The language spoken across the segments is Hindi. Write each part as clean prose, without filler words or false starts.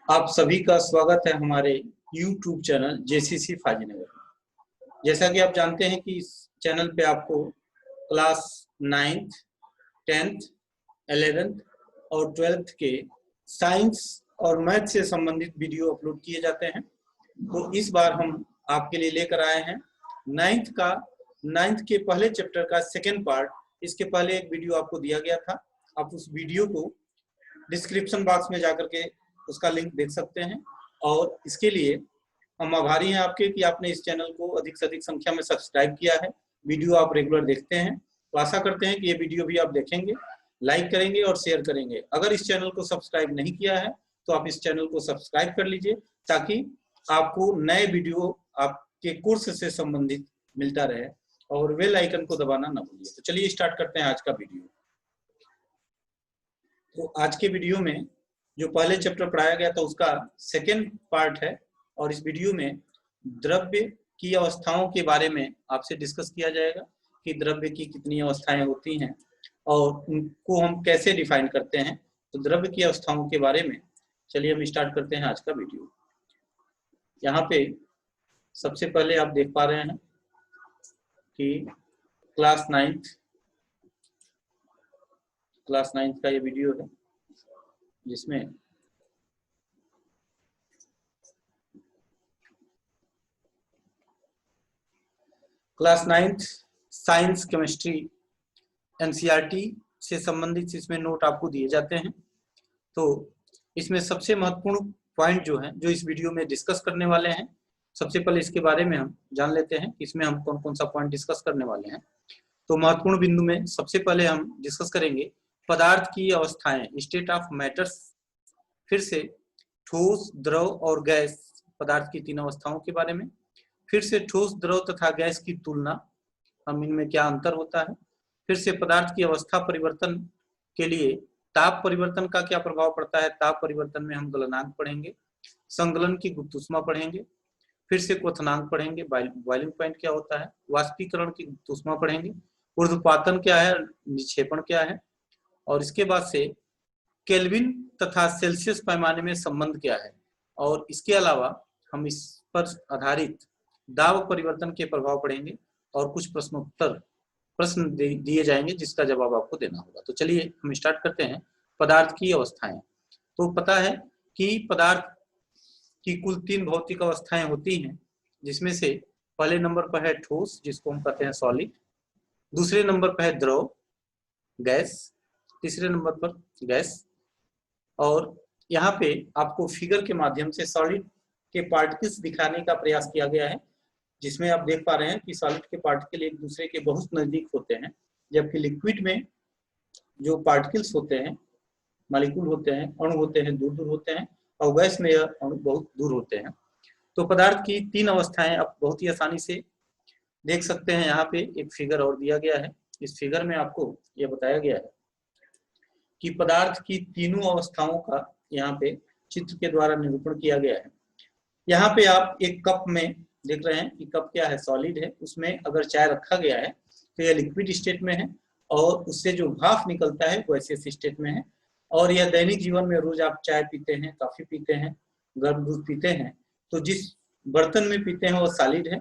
आप सभी का स्वागत है हमारे YouTube चैनल JCC फाजीनगर में। जैसा कि आप जानते हैं कि इस चैनल पे आपको क्लास 9th, 10th, 11th और 12th के साइंस और मैथ से संबंधित वीडियो अपलोड किए जाते हैं। तो इस बार हम आपके लिए लेकर आए हैं 9th के पहले चैप्टर का सेकेंड पार्ट। इसके पहले एक वीडियो आपको दिया गया था, आप उस वीडियो को डिस्क्रिप्शन बॉक्स में जाकर के उसका लिंक देख सकते हैं। और इसके लिए हम आभारी हैं आपके कि आपने इस चैनल को अधिक से अधिक संख्या में सब्सक्राइब किया है, वीडियो आप रेगुलर देखते हैं। तो आशा करते हैं कि ये वीडियो भी आप देखेंगे, लाइक करेंगे और शेयर करेंगे। अगर इस चैनल को सब्सक्राइब नहीं किया है तो आप इस चैनल को सब्सक्राइब कर लीजिए, ताकि आपको नए वीडियो आपके कोर्स से संबंधित मिलता रहे, और बेल आइकन को दबाना ना भूलिए। तो चलिए स्टार्ट करते हैं आज का वीडियो। तो आज के वीडियो में जो पहले चैप्टर पढ़ाया गया था उसका सेकेंड पार्ट है, और इस वीडियो में द्रव्य की अवस्थाओं के बारे में आपसे डिस्कस किया जाएगा कि द्रव्य की कितनी अवस्थाएं होती हैं और उनको हम कैसे डिफाइन करते हैं। तो द्रव्य की अवस्थाओं के बारे में चलिए हम स्टार्ट करते हैं आज का वीडियो। यहाँ पे सबसे पहले आप देख पा रहे हैं कि क्लास 9th का ये वीडियो है, जिसमें class 9th science chemistry NCERT से संबंधित इसमें नोट आपको दिए जाते हैं। तो इसमें सबसे महत्वपूर्ण पॉइंट जो है, जो इस वीडियो में डिस्कस करने वाले हैं, सबसे पहले इसके बारे में हम जान लेते हैं कि इसमें हम कौन कौन सा पॉइंट डिस्कस करने वाले हैं। तो महत्वपूर्ण बिंदु में सबसे पहले हम डिस्कस करेंगे पदार्थ की अवस्थाएं, स्टेट ऑफ मैटर्स। फिर से ठोस, द्रव और गैस पदार्थ की 3 अवस्थाओं के बारे में। फिर से ठोस, द्रव तथा गैस की तुलना, हम इनमें क्या अंतर होता है। फिर से पदार्थ की अवस्था परिवर्तन के लिए ताप परिवर्तन का क्या प्रभाव पड़ता है, ताप परिवर्तन में हम गलनांक पढ़ेंगे। संगलन की गुप्त ऊष्मा पढ़ेंगे। फिर से क्वथनांक पढ़ेंगे, बॉइलिंग पॉइंट क्या होता है। वाष्पीकरण की गुप्त ऊष्मा पढ़ेंगे। ऊर्ध्वपातन क्या है, निक्षेपण क्या है। और इसके बाद से केल्विन तथा सेल्सियस पैमाने में संबंध क्या है। और इसके अलावा हम इस पर आधारित दाब परिवर्तन के प्रभाव पढ़ेंगे और कुछ प्रश्न दिए जाएंगे जिसका जवाब आपको देना होगा। तो चलिए हम स्टार्ट करते हैं पदार्थ की अवस्थाएं। तो पता है कि पदार्थ की कुल 3 भौतिक अवस्थाएं होती हैं, जिसमें से पहले नंबर पर है ठोस, जिसको हम कहते हैं सॉलिड। दूसरे नंबर पर है द्रव, गैस। तीसरे नंबर पर गैस। और यहाँ पे आपको फिगर के माध्यम से सॉलिड के पार्टिकल्स दिखाने का प्रयास किया गया है, जिसमें आप देख पा रहे हैं कि सॉलिड के पार्टिकल एक दूसरे के बहुत नजदीक होते हैं, जबकि लिक्विड में जो पार्टिकल्स होते हैं, मॉलिक्यूल होते हैं, अणु होते हैं, दूर दूर होते हैं, और गैस में यह अणु बहुत दूर होते हैं। तो पदार्थ की 3 अवस्थाएं आप बहुत ही आसानी से देख सकते हैं। यहाँ पे एक फिगर और दिया गया है। इस फिगर में आपको यह बताया गया है कि पदार्थ की तीनों अवस्थाओं का यहाँ पे चित्र के द्वारा निरूपण किया गया है। यहाँ पे आप एक कप में देख रहे हैं कि कप क्या है, सॉलिड है। उसमें अगर चाय रखा गया है तो यह लिक्विड स्टेट में है, और उससे जो भाप निकलता है वो गैसियस स्टेट में है। और यह दैनिक जीवन में रोज आप चाय पीते हैं, कॉफी पीते हैं, गर्म दूध पीते हैं, तो जिस बर्तन में पीते हैं वो सॉलिड है,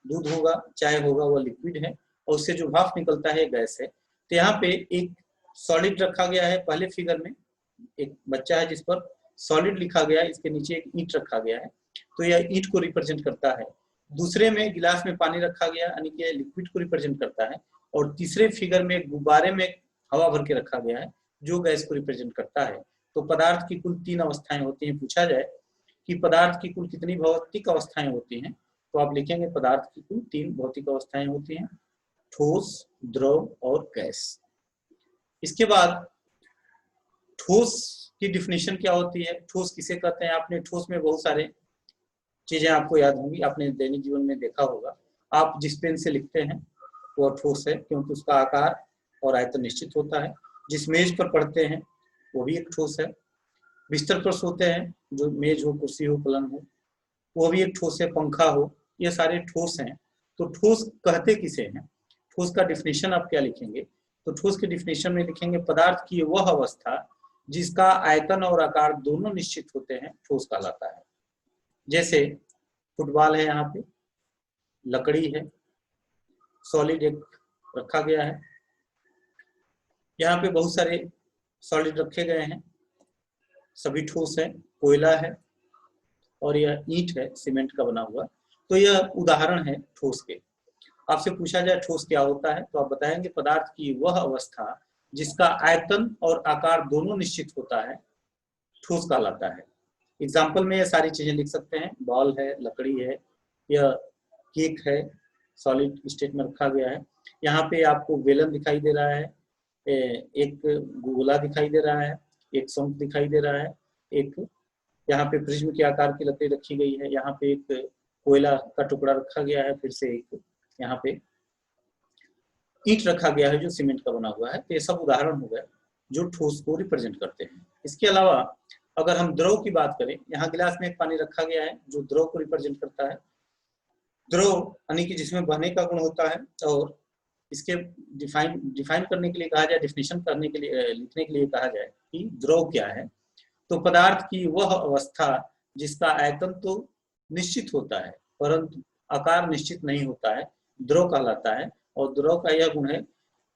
दूध होगा, चाय होगा, वो लिक्विड है, और उससे जो भाप निकलता है गैस है। तो यहाँ पे एक सॉलिड रखा गया है। पहले फिगर में एक बच्चा है जिस पर सॉलिड लिखा गया है, इसके नीचे एक ईंट रखा गया है, तो यह ईंट को रिप्रेजेंट करता है। दूसरे में गिलास में पानी रखा गया, यानी कि लिक्विड को रिप्रेजेंट करता है। और तीसरे फिगर में गुब्बारे में हवा भर के रखा गया है, जो गैस को रिप्रेजेंट करता है। तो पदार्थ की कुल 3 अवस्थाएं होती हैं। पूछा जाए कि पदार्थ की कुल कितनी भौतिक अवस्थाएं होती हैं, तो आप लिखेंगे पदार्थ की कुल 3 भौतिक अवस्थाएं होती हैं, ठोस, द्रव और गैस। इसके बाद ठोस की डिफिनेशन क्या होती है, ठोस किसे कहते हैं। आपने ठोस में बहुत सारे चीजें आपको याद होंगी, आपने दैनिक जीवन में देखा होगा। आप जिस पेन से लिखते हैं वो ठोस है, क्योंकि उसका आकार और आयतन निश्चित होता है। जिस मेज पर पढ़ते हैं वो भी एक ठोस है। बिस्तर पर सोते हैं, जो मेज हो, कुर्सी हो, पलंग हो, वो भी एक ठोस है। पंखा हो, ये सारे ठोस हैं। तो ठोस कहते किसे हैं, ठोस का डिफिनेशन आप क्या लिखेंगे, तो ठोस के डिफिनेशन में लिखेंगे पदार्थ की वह अवस्था जिसका आयतन और आकार दोनों निश्चित होते हैं ठोस कहलाता है। जैसे फुटबॉल है, यहाँ पे लकड़ी है, सॉलिड एक रखा गया है, यहाँ पे बहुत सारे सॉलिड रखे गए हैं, सभी ठोस है, कोयला है और यह ईंट है सीमेंट का बना हुआ। तो यह उदाहरण है ठोस के। आपसे पूछा जाए ठोस क्या होता है तो आप बताएंगे पदार्थ की वह अवस्था जिसका आयतन और आकार दोनों निश्चित होता है ठोस कहलाता है। एग्जाम्पल में ये सारी चीजें लिख सकते हैं, बॉल है, लकड़ी है, यह केक है, सॉलिड स्टेट में रखा गया है। यहाँ पे आपको बेलन दिखाई दे रहा है, एक गोला दिखाई दे रहा है, एक शंख दिखाई दे रहा है, एक यहाँ पे प्रिज्म के आकार की लकड़ी रखी गई है, यहाँ पे एक कोयला का टुकड़ा रखा गया है, फिर से एक यहाँ पे ईंट रखा गया है जो सीमेंट का बना हुआ है। तो ये सब उदाहरण हो गए जो ठोस को रिप्रेजेंट करते हैं। इसके अलावा अगर हम द्रव की बात करें, यहाँ गिलास में एक पानी रखा गया है जो द्रव को रिप्रेजेंट करता है। द्रव यानी कि जिसमें बहने का गुण होता है, और इसके डिफाइन करने के लिए कहा जाए, डिफिनेशन करने के लिए, लिखने के लिए कहा जाए कि द्रव क्या है, तो पदार्थ की वह अवस्था जिसका आयतन तो निश्चित होता है परंतु आकार निश्चित नहीं होता है द्रव कहलाता है। और द्रव का यह गुण है,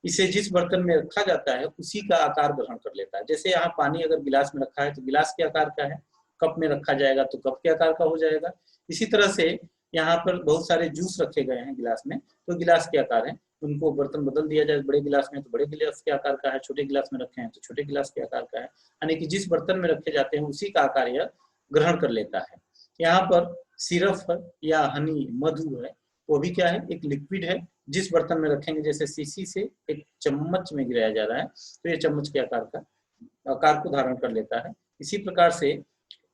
इसे जिस बर्तन में रखा जाता है उसी का आकार ग्रहण कर लेता है। जैसे यहाँ पानी अगर गिलास में रखा है तो गिलास के आकार का है, कप में रखा जाएगा तो कप के आकार का हो जाएगा। इसी तरह से यहाँ पर बहुत सारे जूस रखे गए हैं गिलास में, तो गिलास के आकार है, उनको बर्तन बदल दिया जाए, बड़े गिलास में तो बड़े गिलास के आकार का है, छोटे गिलास में रखे हैं तो छोटे गिलास के आकार का है, यानी कि जिस बर्तन में रखे जाते हैं उसी का आकार यह ग्रहण कर लेता है। यहाँ पर सिरप या हनी, मधु है, वो भी क्या है, एक लिक्विड है, जिस बर्तन में रखेंगे, जैसे सीसी से एक चम्मच में गिराया जा रहा है तो ये चम्मच के आकार को धारण कर लेता है। इसी प्रकार से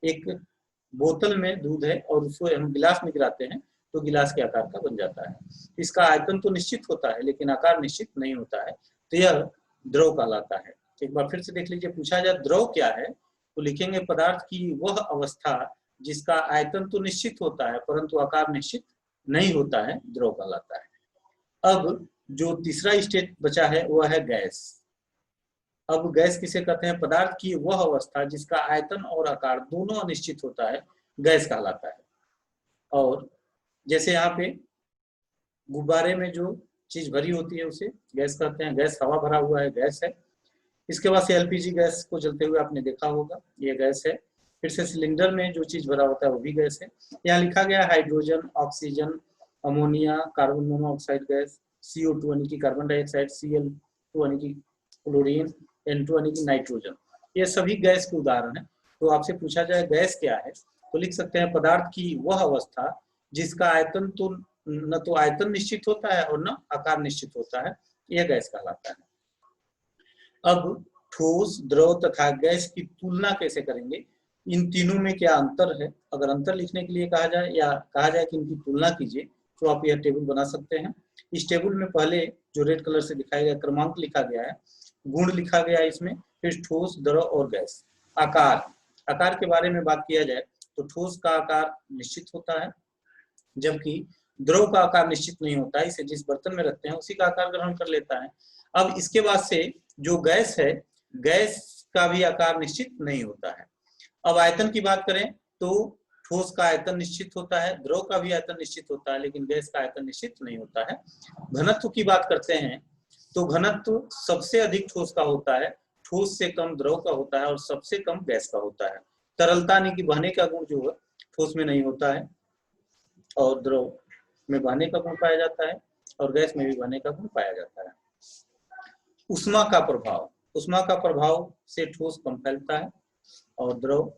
एक बोतल में दूध है और उसको हम गिलास में गिराते हैं तो गिलास के आकार का बन जाता है। इसका आयतन तो निश्चित होता है लेकिन आकार निश्चित नहीं होता है, तो यह द्रव कहलाता है। एक बार फिर से देख लीजिए, पूछा जाए द्रव क्या है तो लिखेंगे पदार्थ की वह अवस्था जिसका आयतन तो निश्चित होता है परंतु आकार निश्चित नहीं होता है, द्रव कहलाता है। अब जो तीसरा स्टेट बचा है वह है गैस। अब गैस किसे कहते हैं, पदार्थ की वह अवस्था जिसका आयतन और आकार दोनों अनिश्चित होता है, गैस कहलाता है। और जैसे यहाँ पे गुब्बारे में जो चीज भरी होती है उसे गैस कहते हैं, गैस हवा भरा हुआ है, गैस है। इसके बाद से एलपीजी गैस को जलते हुए आपने देखा होगा, ये गैस है। फिर से सिलेंडर में जो चीज भरा होता है वो भी गैस है। यहाँ लिखा गया hydrogen, oxygen, ammonia, carbon monoxide gas, CO2 यानी कि कार्बन डाइऑक्साइड, Cl2 यानी कि क्लोरीन, N2 यानी कि नाइट्रोजन, ये सभी गैस के उदाहरण है। तो आपसे पूछा जाए गैस क्या है तो लिख सकते हैं पदार्थ की वह अवस्था जिसका आयतन तो न तो आयतन निश्चित होता है और न आकार निश्चित होता है, यह गैस कहलाता है। अब ठोस, द्रव तथा गैस की तुलना कैसे करेंगे, इन तीनों में क्या अंतर है, अगर अंतर लिखने के लिए कहा जाए या कहा जाए कि इनकी तुलना कीजिए तो आप यह टेबल बना सकते हैं। इस टेबल में पहले जो रेड कलर से दिखाया गया क्रमांक लिखा गया है, गुण लिखा गया है इसमें, फिर ठोस, द्रव और गैस। आकार के बारे में बात किया जाए तो ठोस का आकार निश्चित होता है जबकि द्रव का आकार निश्चित नहीं होता है, इसे जिस बर्तन में रखते हैं उसी का आकार ग्रहण कर लेता है। अब इसके बाद से जो गैस है, गैस का भी आकार निश्चित नहीं होता है। अब आयतन की बात करें तो ठोस का आयतन निश्चित होता है, द्रव का भी आयतन निश्चित होता है लेकिन गैस का आयतन निश्चित नहीं होता है। घनत्व की बात करते हैं तो घनत्व सबसे अधिक ठोस का होता है, ठोस से कम द्रव का होता है और सबसे कम गैस का होता है। तरलता यानी कि बहने का गुण जो है ठोस में नहीं होता है और द्रव में बहने का गुण पाया जाता है और गैस में भी बहने का गुण पाया जाता है। उष्मा का प्रभाव से ठोस कम फैलता है और द्रव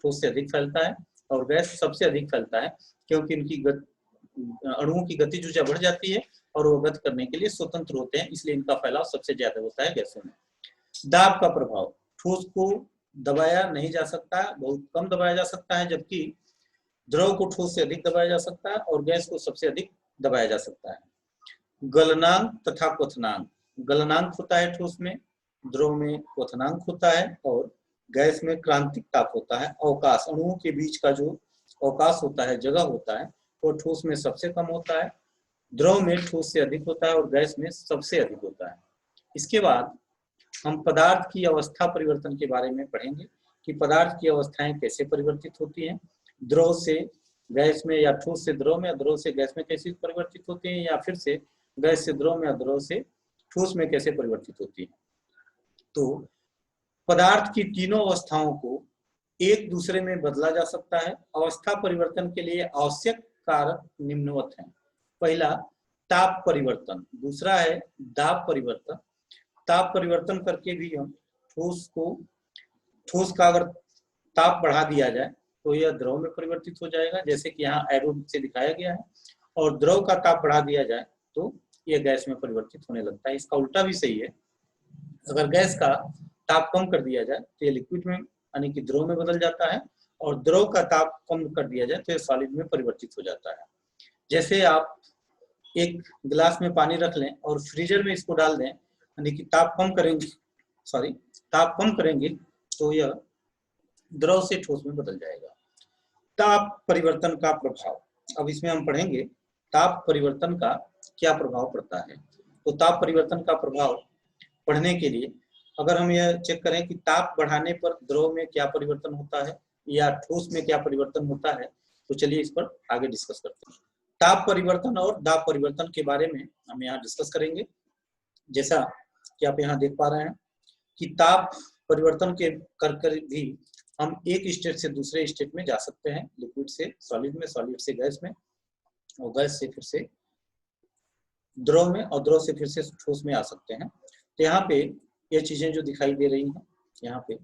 ठोस से अधिक फैलता है और गैस सबसे अधिक फैलता है क्योंकि इनकी अणुओं की गतिज ऊर्जा बढ़ जाती है और वो गति करने के लिए स्वतंत्र होते हैं, इसलिए इनका फैलाव सबसे ज्यादा होता है गैसों में। दाब का प्रभाव, ठोस को दबाया नहीं जा सकता, बहुत कम दबाया जा सकता है, जबकि द्रव को ठोस से अधिक दबाया जा सकता है और गैस को सबसे अधिक दबाया जा सकता है। गलनांक तथा क्वथनांक, गलनांक होता है ठोस में, द्रव में क्वथनांक होता है और गैस में क्रांतिक ताप होता है। अवकाश, अणुओं के बीच का जो अवकाश होता है, जगह होता है, वो ठोस में सबसे कम होता है, द्रव में ठोस से अधिक होता है और गैस में सबसे अधिक होता है। इसके बाद हम पदार्थ की अवस्था परिवर्तन के बारे में पढ़ेंगे कि पदार्थ की अवस्थाएं कैसे परिवर्तित होती हैं, द्रव से गैस में या ठोस से द्रव में, द्रव से गैस में कैसे परिवर्तित होती हैं, या फिर से गैस से द्रव में, द्रव से ठोस में कैसे परिवर्तित होती है। तो पदार्थ की तीनों अवस्थाओं को एक दूसरे में बदला जा सकता है। अवस्था परिवर्तन के लिए आवश्यक कारक निम्नवत हैं। पहला ताप परिवर्तन, दूसरा है दाब परिवर्तन। ताप परिवर्तन करके भी हम ठोस का अगर ताप बढ़ा दिया जाए तो यह द्रव में परिवर्तित हो जाएगा, जैसे कि यहाँ एरो से दिखाया गया है, और द्रव का ताप बढ़ा दिया जाए तो यह गैस में परिवर्तित होने लगता है। इसका उल्टा भी सही है, अगर गैस का ताप कम कर दिया जाए तो यह लिक्विड में यानी कि द्रव में बदल जाता है, और द्रव का ताप कम कर दिया जाए तो यह सॉलिड में परिवर्तित हो जाता है। जैसे आप एक गिलास में पानी रख लें और फ्रीजर में इसको डाल दें, यानी कि ताप कम करेंगे तो यह द्रव से ठोस में बदल जाएगा। ताप परिवर्तन का प्रभाव, अब इसमें हम पढ़ेंगे ताप परिवर्तन का क्या प्रभाव पड़ता है। तो ताप परिवर्तन का प्रभाव पढ़ने के लिए अगर हम यह चेक करें कि ताप बढ़ाने पर द्रव में क्या परिवर्तन होता है या ठोस में क्या परिवर्तन होता है, तो चलिए इस पर आगे डिस्कस करते हैं। ताप परिवर्तन और दाब परिवर्तन के बारे में हम यहाँ डिस्कस करेंगे। जैसा कि आप यहाँ देख पा रहे हैं कि ताप परिवर्तन के कर भी हम एक स्टेट से दूसरे स्टेट में जा सकते हैं, लिक्विड से सॉलिड में, सॉलिड से गैस में, और गैस से फिर से द्रव में, और द्रव से फिर से ठोस में आ सकते हैं। तो यहाँ पे ये चीजें जो दिखाई दे रही हैं, यहाँ पे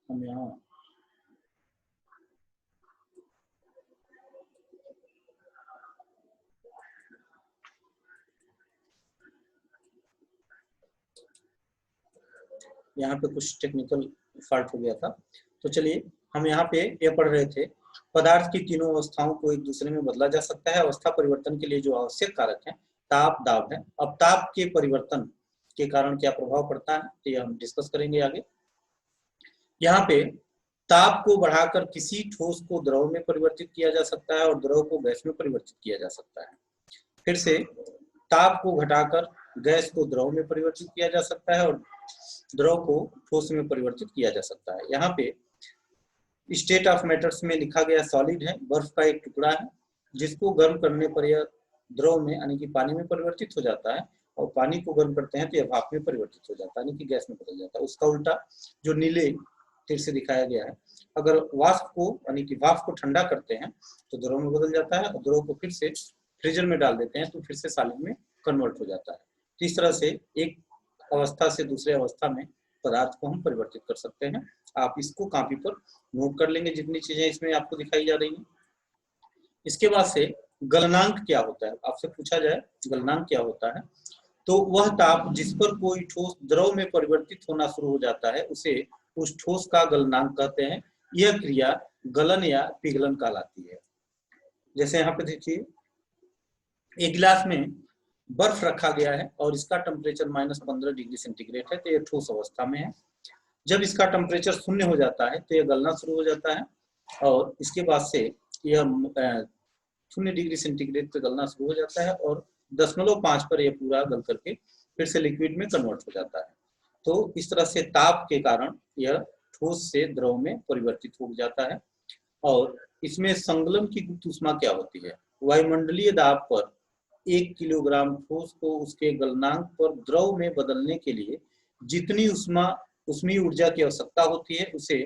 हम यहाँ पे कुछ टेक्निकल फॉल्ट हो गया था। तो चलिए हम यहाँ पे ये पढ़ रहे थे, पदार्थ की तीनों अवस्थाओं को एक दूसरे में बदला जा सकता है। अवस्था परिवर्तन के लिए जो आवश्यक कारक है ताप, दाब है। अब ताप के परिवर्तन के कारण क्या प्रभाव पड़ता है तो ये हम डिस्कस करेंगे आगे। यहाँ पे ताप को बढ़ाकर किसी ठोस को द्रव में परिवर्तित किया जा सकता है और द्रव को गैस में परिवर्तित किया जा सकता है। फिर से ताप को घटाकर गैस को द्रव में परिवर्तित किया जा सकता है और द्रव को ठोस में परिवर्तित किया जा सकता है। यहाँ पे स्टेट ऑफ मैटर्स में लिखा गया सॉलिड है, बर्फ का एक टुकड़ा है जिसको गर्म करने पर यह द्रव में यानी कि पानी में परिवर्तित हो जाता है, और पानी को गर्म करते हैं तो यह भाप में परिवर्तित हो जाता है यानी कि गैस में बदल जाता है। उसका उल्टा जो नीले तीर से दिखाया गया है, अगर वाष्प को यानी कि भाप को ठंडा करते हैं तो द्रव में बदल जाता है, और द्रव को फिर से फ्रीजर में डाल देते हैं तो फिर से सॉलिड में कन्वर्ट हो जाता है। तो इस तरह से एक अवस्था से दूसरे अवस्था में पदार्थ को हम परिवर्तित कर सकते हैं। आप इसको कॉपी पर नोट कर लेंगे जितनी चीजें इसमें आपको दिखाई जा रही हैं। इसके बाद से गलनांक क्या होता है, आपसे पूछा जाए गलनांक क्या होता है, तो वह ताप जिस पर कोई ठोस द्रव में परिवर्तित होना शुरू हो जाता है उसे उस ठोस का गलनांक कहते हैं। यह क्रिया गलन या पिघलन कहलाती है। जैसे यहाँ पे देखिए एक गिलास में बर्फ रखा गया है और इसका टेम्परेचर -15 डिग्री सेंटीग्रेड है, तो यह ठोस अवस्था में है। जब इसका टेम्परेचर 0 हो जाता है तो यह गलना शुरू हो जाता है, और इसके बाद से यह 0 डिग्री सेंटीग्रेड पे गलना शुरू हो जाता है, और 0.5 पर यह पूरा गल करके फिर से लिक्विड में कन्वर्ट हो जाता है। तो इस तरह से ताप के कारण यह ठोस से द्रव में परिवर्तित हो जाता है। और इसमें संगलन की गुप्त ऊष्मा क्या होती है, वायुमंडलीय दाब पर 1 किलोग्राम ठोस को उसके गलनांक पर द्रव में बदलने के लिए जितनी ऊष्मीय ऊर्जा की आवश्यकता होती है उसे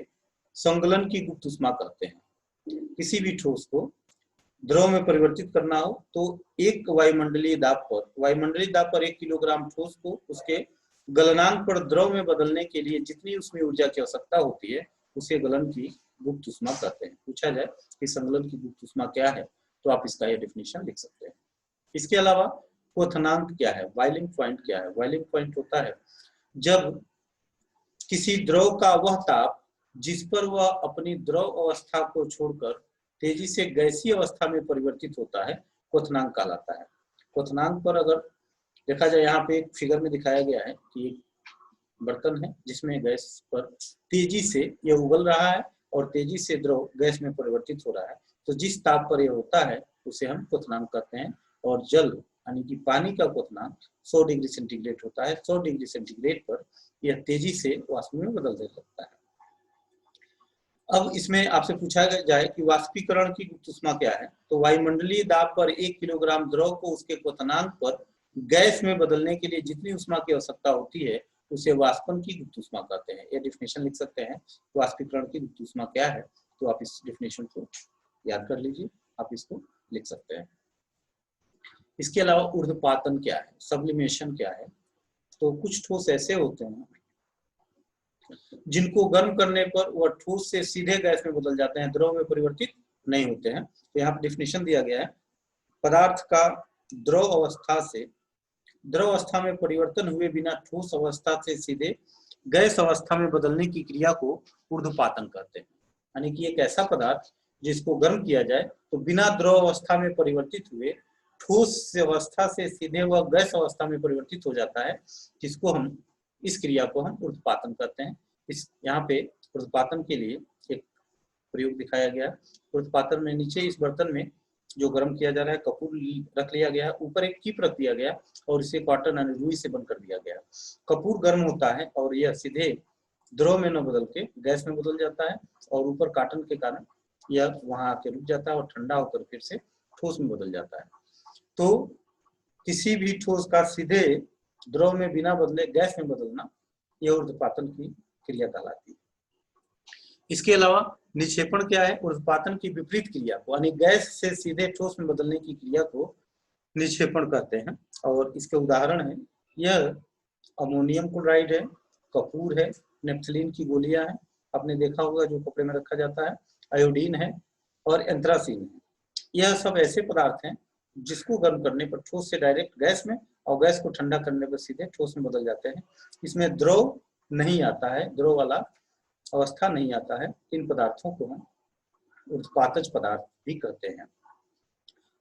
संगलन की गुप्त ऊष्मा कहते हैं। किसी भी ठोस को द्रव में परिवर्तित करना हो तो एक वायुमंडलीय दाब पर 1 किलोग्राम ठोस को उसके गलनांक पर द्रव में बदलने के लिए जितनी ऊष्मीय ऊर्जा की आवश्यकता होती है उसे गलन की गुप्त ऊष्मा कहते हैं। पूछा जाए कि संगलन की गुप्त ऊष्मा क्या है तो आप इसका यह डेफिनेशन लिख सकते हैं। इसके अलावा क्वथनांक क्या है, बॉइलिंग पॉइंट क्या है। बॉइलिंग पॉइंट होता है जब किसी द्रव का वह ताप जिस पर वह अपनी द्रव अवस्था को छोड़कर तेजी से गैसीय अवस्था में परिवर्तित होता है क्वथनांक कहलाता है। क्वथनांक पर अगर देखा जाए, यहाँ पे एक फिगर में दिखाया गया है कि एक बर्तन है जिसमें गैस पर तेजी से यह उबल रहा है और तेजी से द्रव गैस में परिवर्तित हो रहा है, तो जिस ताप पर यह होता है उसे हम क्वथनांक कहते हैं। और जल यानी कि पानी का क्वथनांक 100 डिग्री सेंटीग्रेड होता है। 100 डिग्री सेंटीग्रेड पर यह तेजी से वाष्प में बदल सकता है। अब इसमें आपसे पूछा जाए कि वाष्पीकरण की गुप्त ऊष्मा क्या है, तो वायुमंडलीय दाब पर 1 किलोग्राम द्रव को उसके क्वथनांक पर गैस में बदलने के लिए जितनी ऊष्मा की आवश्यकता होती है उसे वाष्पन की गुप्त ऊष्मा कहते हैं। यह डिफिनेशन लिख सकते हैं, वाष्पीकरण की गुप्त ऊष्मा क्या है, तो आप इस डिफिनेशन को याद कर लीजिए, आप इसको लिख सकते हैं। इसके अलावा ऊर्ध्वपातन क्या है, सब्लिमेशन क्या है, तो कुछ ठोस ऐसे होते हैं जिनको गर्म करने पर वह ठोस से सीधे गैस में बदल जाते हैं, द्रव में परिवर्तित नहीं होते हैं। तो यहाँ पर डिफिनेशन दिया गया है, पदार्थ का द्रव अवस्था में परिवर्तन हुए बिना ठोस अवस्था से सीधे गैस अवस्था में बदलने की क्रिया को ऊर्ध्वपातन कहते हैं। यानी कि एक ऐसा पदार्थ जिसको गर्म किया जाए तो बिना द्रव अवस्था में परिवर्तित हुए ठोस अवस्था से सीधे वह गैस अवस्था में परिवर्तित हो जाता है, जिसको हम इस क्रिया को हम ऊर्ध्वपातन कहते हैं। इस यहाँ पे ऊर्ध्वपातन के लिए एक प्रयोग दिखाया गया। ऊर्ध्वपातन में नीचे इस बर्तन में जो गर्म किया जा रहा है कपूर रख लिया गया, ऊपर एक कीप रख दिया गया और इसे कॉटन यानी रुई से बंद कर दिया गया। कपूर गर्म होता है और यह सीधे द्रव में न बदल के गैस में बदल जाता है और ऊपर काटन के कारण यह वहां आके रुक जाता है और ठंडा होकर फिर से ठोस में बदल जाता है। तो किसी भी ठोस का सीधे द्रव में बिना बदले गैस में बदलना यह ऊर्ध्वपातन की क्रिया कहलाती है। इसके अलावा निक्षेपण क्या है, ऊर्ध्वपातन की विपरीत क्रिया को यानी गैस से सीधे ठोस में बदलने की क्रिया को निक्षेपण कहते हैं। और इसके उदाहरण है, यह अमोनियम क्लोराइड है, कपूर है, नेप्थलीन की गोलियां हैं, आपने देखा होगा जो कपड़े में रखा जाता है, आयोडीन है और एंथ्रासीन है। यह सब ऐसे पदार्थ हैं जिसको गर्म करने पर ठोस से डायरेक्ट गैस में और गैस को ठंडा करने पर सीधे ठोस में बदल जाते हैं। इसमें द्रव नहीं आता है, द्रव वाला अवस्था नहीं आता है। इन पदार्थों को हम ऊर्ध्वपातज पदार्थ भी कहते हैं।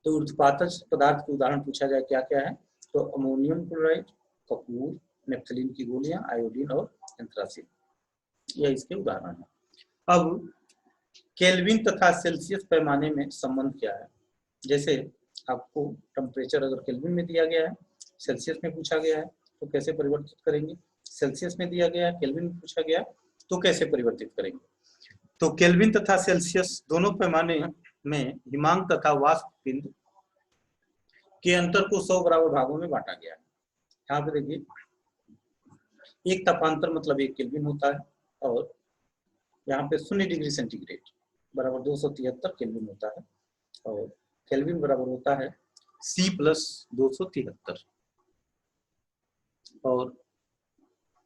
तो ऊर्ध्वपातज पदार्थ के उदाहरण पूछा जाए क्या क्या है, तो अमोनियम क्लोराइड, कपूर, नेप्थलीन की गोलियां, आयोडीन और एंथ्रासीन, यह इसके उदाहरण है। अब केल्विन तथा सेल्सियस पैमाने में संबंध क्या है, जैसे आपको टेम्परेचर अगर केल्विन में दिया गया है, सेल्सियस में पूछा गया है तो कैसे परिवर्तित करेंगे, सेल्सियस में दिया गया है, केल्विन में पूछा गया तो कैसे परिवर्तित करेंगे। तो केल्विन तथा सेल्सियस दोनों पैमाने में हिमांक तथा वाष्प बिंदु के अंतर को 100 बराबर भागों में बांटा गया है। यहाँ पे देखिए, एक तापांतर मतलब 1 केल्विन होता है और यहाँ पे 0 डिग्री सेंटीग्रेड बराबर 273 केल्विन होता है और केल्विन बराबर होता है C प्लस 273। और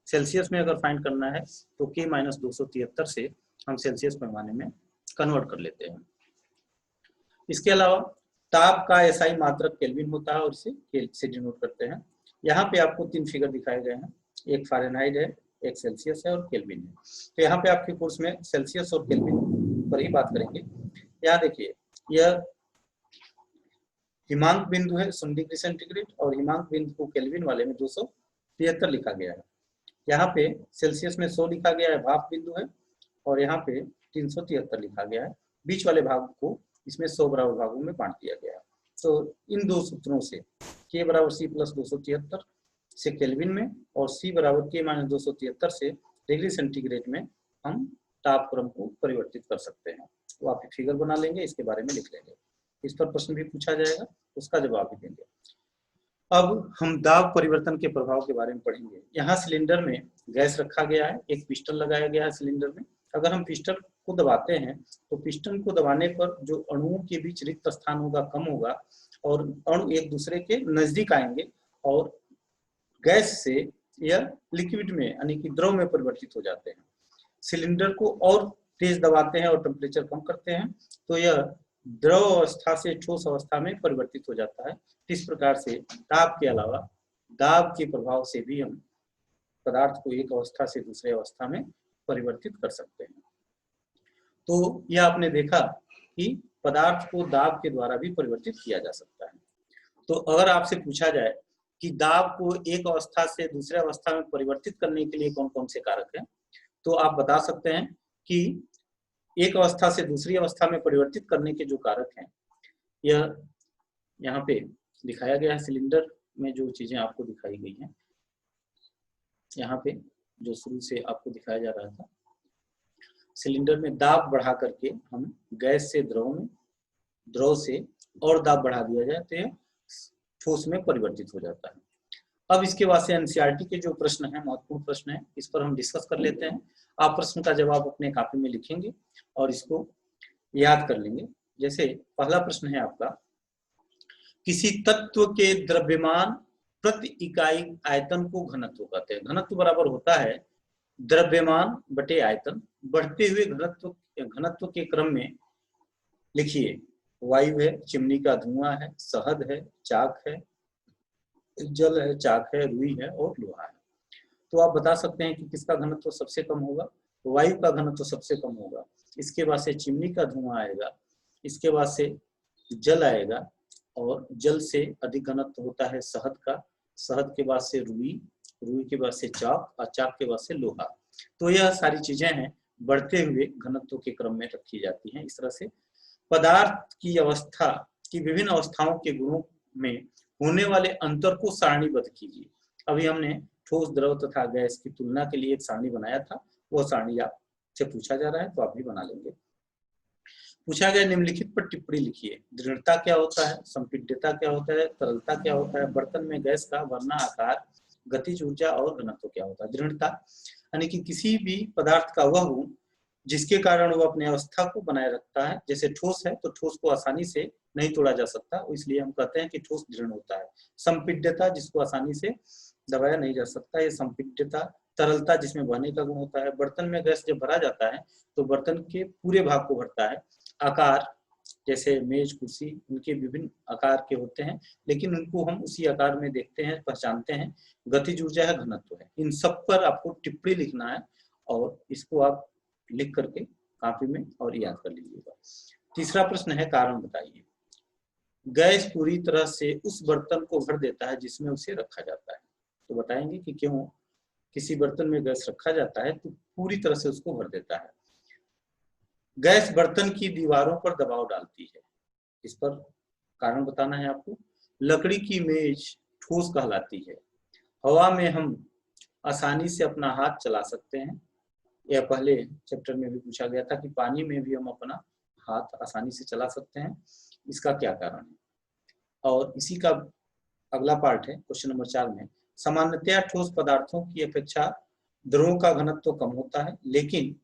सेल्सियस में अगर फाइंड करना है तो K माइनस 273 से हम सेल्सियस पैमाने में कन्वर्ट कर लेते हैं। इसके अलावा ताप का एसआई मात्रक केल्विन होता है और इसे केल से डिनोट करते हैं। यहाँ पे आपको 3 फिगर दिखाए गए हैं, एक फ़ारेनहाइट है, एक सेल्सियस है और केल्विन है। तो यहाँ पे आपके कोर्स में सेल्सियस और केल्विन पर ही बात करेंगे। यहाँ देखिए, यह हिमांक बिंदु है 0 डिग्री सेंटीग्रेड और हिमांक बिंदु को केल्विन वाले में 273 लिखा गया है। यहाँ पे सेल्सियस में 100 लिखा गया है, भाप बिंदु है, और यहाँ पे 373 लिखा गया है। बीच वाले भाग को इसमें 100 बराबर भागों में बांट दिया गया है। तो इन दो सूत्रों से K बराबर C प्लस 273 से केल्विन में और C बराबर K माइनस 273 से डिग्री सेंटीग्रेड में हम ताप क्रम को परिवर्तित कर सकते हैं। तो आप एक फिगर बना लेंगे, इसके बारे में लिख लेंगे, इस पर प्रश्न भी पूछा जाएगा, उसका जवाब भी देंगे। अब हम दाब परिवर्तन के प्रभाव के बारे में पढ़ेंगे। यहाँ सिलेंडर में गैस रखा गया है, एक पिस्टन लगाया गया है सिलेंडर में। अगर हम पिस्टन को दबाते हैं तो पिस्टन को दबाने पर जो अणुओं के बीच रिक्त स्थान होगा कम होगा और अणु एक दूसरे के नजदीक आएंगे और गैस से यह लिक्विड में यानी कि द्रव में परिवर्तित हो जाते हैं। सिलेंडर को और तेज दबाते हैं और टेम्परेचर कम करते हैं तो यह द्रव अवस्था से ठोस अवस्था में परिवर्तित हो जाता है। इस प्रकार से ताप के अलावा दाब के प्रभाव से भी हम पदार्थ को एक अवस्था से दूसरे अवस्था में परिवर्तित कर सकते हैं। तो यह आपने देखा कि पदार्थ को दाब के द्वारा भी परिवर्तित किया जा सकता है। तो अगर आपसे पूछा जाए कि दाब को एक अवस्था से दूसरे अवस्था में परिवर्तित करने के लिए कौन कौन से कारक हैं, तो आप बता सकते हैं कि एक अवस्था से दूसरी अवस्था में परिवर्तित करने के जो कारक हैं, यह यहाँ पे दिखाया गया है। सिलेंडर में जो चीजें आपको दिखाई गई हैं यहाँ पे, जो शुरू से आपको दिखाया जा रहा था, सिलेंडर में दाब बढ़ा करके हम गैस से द्रव में, द्रव से और दाब बढ़ा दिया जाए तो यह ठोस में परिवर्तित हो जाता है। अब इसके बाद से एनसीईआरटी के जो प्रश्न है, महत्वपूर्ण प्रश्न है, इस पर हम डिस्कस कर लेते हैं। आप प्रश्न का जवाब अपने कॉपी में लिखेंगे और इसको याद कर लेंगे। जैसे पहला प्रश्न है आपका, किसी तत्व के द्रव्यमान प्रति इकाई आयतन को घनत्व कहते हैं। घनत्व बराबर होता है द्रव्यमान बटे आयतन। बढ़ते हुए घनत्व के क्रम में लिखिए, वायु है, चिमनी का धुआं है, शहद है, चाक है, जल है, चाक है, रुई है और लोहा है। तो आप बता सकते हैं कि किसका घनत्व सबसे कम होगा। वायु का घनत्व सबसे कम होगा, इसके बाद से चिमनी का धुआं आएगा, इसके बाद से जल आएगा और जल से अधिक घनत्व होता है शहद का, शहद के बाद से रुई, रुई के बाद से चाक और चाक के बाद से लोहा। तो यह सारी चीजें हैं बढ़ते हुए घनत्व के क्रम में रखी जाती हैं। इस तरह से पदार्थ की अवस्था की विभिन्न अवस्थाओं के गुणों में होने वाले अंतर को सारणीबद्ध कीजिए। अभी हमने ठोस, द्रव तथा गैस की तुलना के लिए एक सारणी बनाया था, वो सारणी आपसे पूछा जा रहा है तो आप भी बना लेंगे। पूछा गया निम्नलिखित पर टिप्पणी लिखिए। दृढ़ता क्या होता है, संपीड्यता क्या होता है, तरलता क्या होता है, बर्तन में गैस का भरना, आकार, गतिज ऊर्जा और घनत्व क्या होता है। दृढ़ता यानी कि किसी भी पदार्थ का वह गुण जिसके कारण वह अपने अवस्था को बनाए रखता है। जैसे ठोस है तो ठोस को आसानी से नहीं तोड़ा जा सकता, इसलिए हम कहते हैं कि ठोस दृढ़ होता है। संपीड्यता, जिसको आसानी से दबाया नहीं जा सकता, ये संपीड्यता। तरलता, जिसमें बहने का गुण होता है। बर्तन में गैस जब भरा जाता है तो बर्तन के पूरे भाग को भरता है। आकार, जैसे मेज, कुर्सी, उनके विभिन्न आकार के होते हैं, लेकिन उनको हम उसी आकार में देखते हैं, पहचानते हैं। गतिज ऊर्जा है, घनत्व है। इन सब पर आपको टिप्पणी लिखना है और इसको आप लिख करके कॉपी में और याद कर लीजिएगा। तीसरा प्रश्न है, कारण बताइए। गैस पूरी तरह से उस बर्तन को भर देता है जिसमें उसे रखा जाता है। तो बताएंगे कि क्यों किसी बर्तन में गैस रखा जाता है तो पूरी तरह से उसको भर देता है। गैस बर्तन की दीवारों पर दबाव डालती है, इस पर कारण बताना है आपको। लकड़ी की मेज ठोस कहलाती है। हवा में हम आसानी से अपना हाथ चला सकते हैं। यह पहले चैप्टर में भी पूछा गया था कि पानी में भी हम अपना हाथ आसानी से चला सकते हैं, इसका क्या कारण है। और इसी का अगला पार्ट है क्वेश्चन नंबर 4 में, सामान्यतया ठोस पदार्थों की अपेक्षा द्रवों का घनत्व कम होता है, लेकिन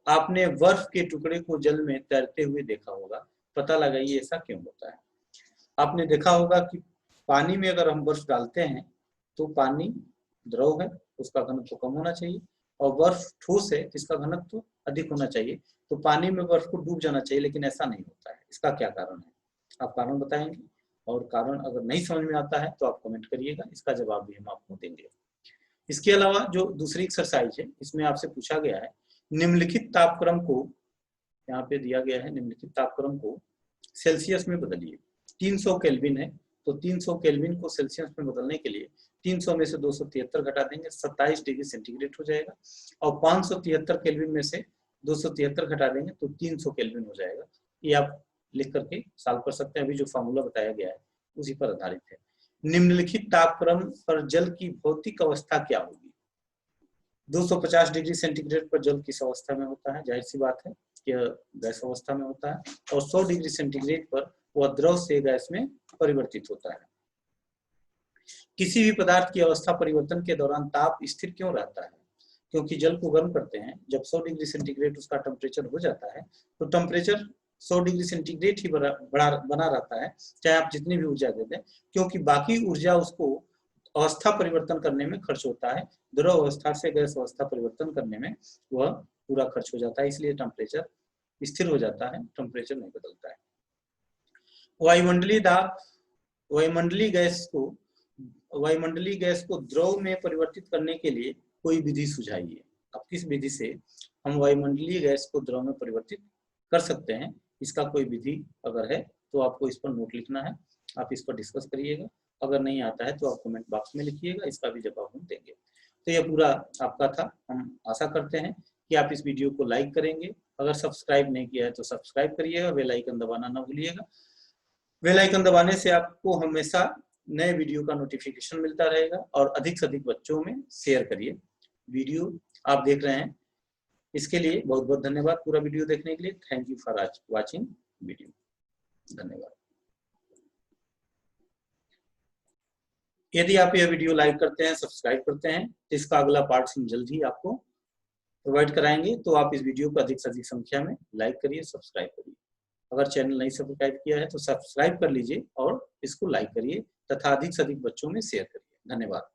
आपने बर्फ के टुकड़े को जल में तैरते हुए देखा होगा। पता लगाइए ऐसा क्यों होता है। आपने देखा होगा कि पानी में अगर हम बर्फ डालते हैं तो पानी द्रव है, उसका घनत्व कम होना चाहिए, और बर्फ ठोस है, इसका घनत्व अधिक होना चाहिए। तो पानी में बर्फ को डूब जाना चाहिए, लेकिन ऐसा नहीं होता है। इसका क्या कारण है, आप कारण बताएंगे। और कारण अगर नहीं समझ में आता है तो आप कमेंट करिएगा, इसका जवाब भी हम आपको देंगे। इसके अलावा जो दूसरी एक्सरसाइज है, इसमें आपसे पूछा गया है, निम्नलिखित तापक्रम को, यहाँ पे दिया गया है, निम्नलिखित तापक्रम को सेल्सियस में बदलिए। 300 केल्विन है, तो 300 केल्विन को सेल्सियस में बदलने के लिए 300 में से 273 घटा देंगे, 27 डिग्री सेंटीग्रेड हो जाएगा। और 573 केल्विन में से 273 घटा देंगे तो 300 केल्विन हो जाएगा। ये आप लिख करके सॉल्व कर सकते हैं। अभी जो फार्मूला बताया गया है उसी पर आधारित है। निम्नलिखित तापक्रम पर जल की भौतिक अवस्था क्या होगी। 250 डिग्री सेंटीग्रेड पर जल किस अवस्था में होता है, जाहिर सी बात है कि गैस अवस्था में होता है। और 100 डिग्री सेंटीग्रेड पर वह द्रव से गैस में परिवर्तित होता है। किसी भी पदार्थ की अवस्था परिवर्तन के दौरान ताप स्थिर क्यों रहता है, क्योंकि जल को गर्म करते हैं, जब 100 डिग्री सेंटीग्रेड उसका टेम्परेचर हो जाता है तो टेम्परेचर 100 डिग्री सेंटीग्रेड ही बना रहता है, चाहे आप जितनी भी ऊर्जा दे दें, क्योंकि बाकी ऊर्जा उसको अवस्था परिवर्तन करने में खर्च होता है। द्रव अवस्था से गैस अवस्था परिवर्तन करने में वह पूरा खर्च हो जाता है, इसलिए टेम्परेचर स्थिर हो जाता है, टेम्परेचर नहीं बदलता है। वायुमंडलीय दाब, वायुमंडलीय गैस को द्रव में परिवर्तित करने के लिए कोई विधि सुझाइए। अब किस विधि से हम वायुमंडलीय गैस को द्रव में परिवर्तित कर सकते हैं, इसका कोई विधि अगर है तो आपको इस पर नोट लिखना है, आप इस पर डिस्कस करिएगा। अगर नहीं आता है तो आप कमेंट बॉक्स में लिखिएगा, इसका भी जवाब हम देंगे। तो यह पूरा आपका था। हम आशा करते हैं कि आप इस वीडियो को लाइक करेंगे। अगर सब्सक्राइब नहीं किया है तो सब्सक्राइब करिएगा, बेल आइकन दबाना ना भूलिएगा। बेल आइकन दबाने से आपको हमेशा नए वीडियो का नोटिफिकेशन मिलता रहेगा और अधिक से अधिक बच्चों में शेयर करिए। वीडियो आप देख रहे हैं इसके लिए बहुत बहुत धन्यवाद। पूरा वीडियो देखने के लिए thank you for watching video. धन्यवाद। यदि आप यह वीडियो लाइक करते हैं, सब्सक्राइब करते हैं, तो इसका अगला पार्ट हम जल्द ही आपको प्रोवाइड कराएंगे। तो आप इस वीडियो को अधिक से अधिक संख्या में लाइक करिए, सब्सक्राइब करिए। अगर चैनल नहीं सब्सक्राइब किया है तो सब्सक्राइब कर लीजिए और इसको लाइक करिए तथा अधिक से अधिक बच्चों में शेयर करिए। धन्यवाद।